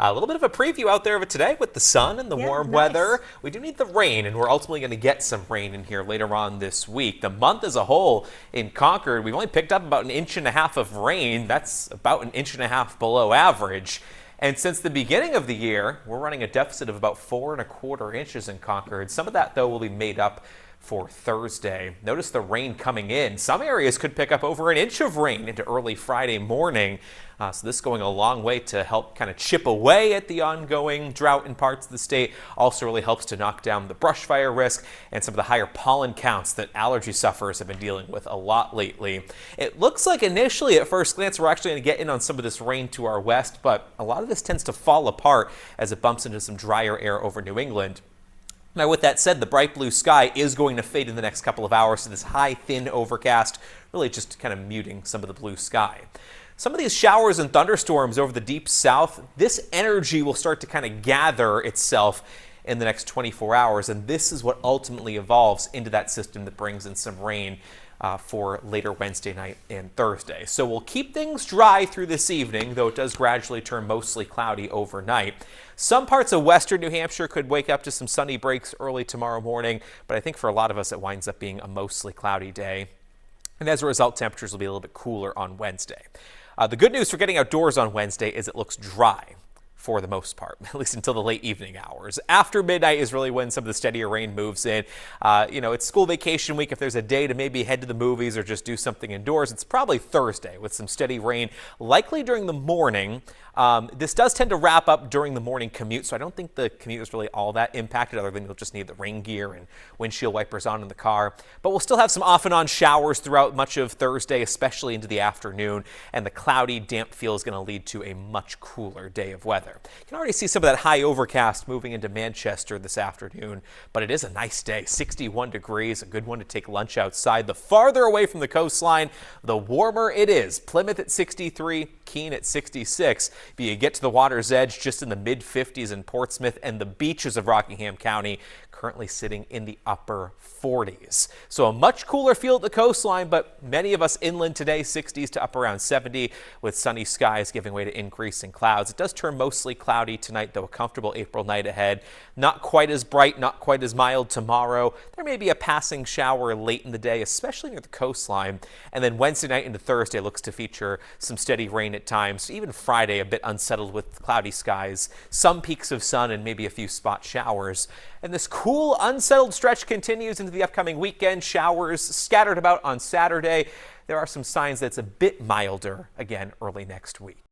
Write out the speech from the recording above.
A little bit of a preview out there of it today with the sun and the warm weather. We do need the rain, and we're ultimately going to get some rain in here later on this week. The month as a whole in Concord, we've only picked up about 1.5 inches of rain. That's about 1.5 inches below average. And since the beginning of the year, we're running a deficit of about 4¼ inches in Concord. Some of that, though, will be made up for Thursday. Notice the rain coming in. Some areas could pick up over 1 inch of rain into early Friday morning. So this is going a long way to help kind of chip away at the ongoing drought in parts of the state. Also really helps to knock down the brush fire risk and some of the higher pollen counts that allergy sufferers have been dealing with a lot lately. It looks like initially at first glance we're actually going to get in on some of this rain to our west, but a lot of this tends to fall apart as it bumps into some drier air over New England. Now, with that said, the bright blue sky is going to fade in the next couple of hours to this high, thin overcast, really just kind of muting some of the blue sky. Some of these showers and thunderstorms over the deep south, this energy will start to kind of gather itself in the next 24 hours, and this is what ultimately evolves into that system that brings in some rain for later Wednesday night and Thursday. So we'll keep things dry through this evening, though it does gradually turn mostly cloudy overnight. Some parts of western New Hampshire could wake up to some sunny breaks early tomorrow morning, but I think for a lot of us it winds up being a mostly cloudy day. And as a result, temperatures will be a little bit cooler on Wednesday. The good news for getting outdoors on Wednesday is it looks dry for the most part, at least until the late evening hours. After midnight is really when some of the steadier rain moves in. It's school vacation week. If there's a day to maybe head to the movies or just do something indoors, it's probably Thursday with some steady rain, likely during the morning. This does tend to wrap up during the morning commute, so I don't think the commute is really all that impacted, other than you'll just need the rain gear and windshield wipers on in the car. But we'll still have some off and on showers throughout much of Thursday, especially into the afternoon, and the cloudy, damp feel is going to lead to a much cooler day of weather. You can already see some of that high overcast moving into Manchester this afternoon, but it is a nice day. 61 degrees, a good one to take lunch outside. The farther away from the coastline, the warmer it is. Plymouth at 63, Keene at 66. But you get to the water's edge just in the mid-50s in Portsmouth, and the beaches of Rockingham County currently sitting in the upper 40s. So a much cooler feel at the coastline, but many of us inland today, 60s to up around 70, with sunny skies giving way to increasing clouds. It does turn mostly cloudy tonight, though a comfortable April night ahead. Not quite as bright, not quite as mild tomorrow. There may be a passing shower late in the day, especially near the coastline. And then Wednesday night into Thursday looks to feature some steady rain at times. Even Friday a bit unsettled with cloudy skies, some peaks of sun and maybe a few spot showers. And this cool, unsettled stretch continues into the upcoming weekend. Showers scattered about on Saturday. There are some signs that it's a bit milder again early next week.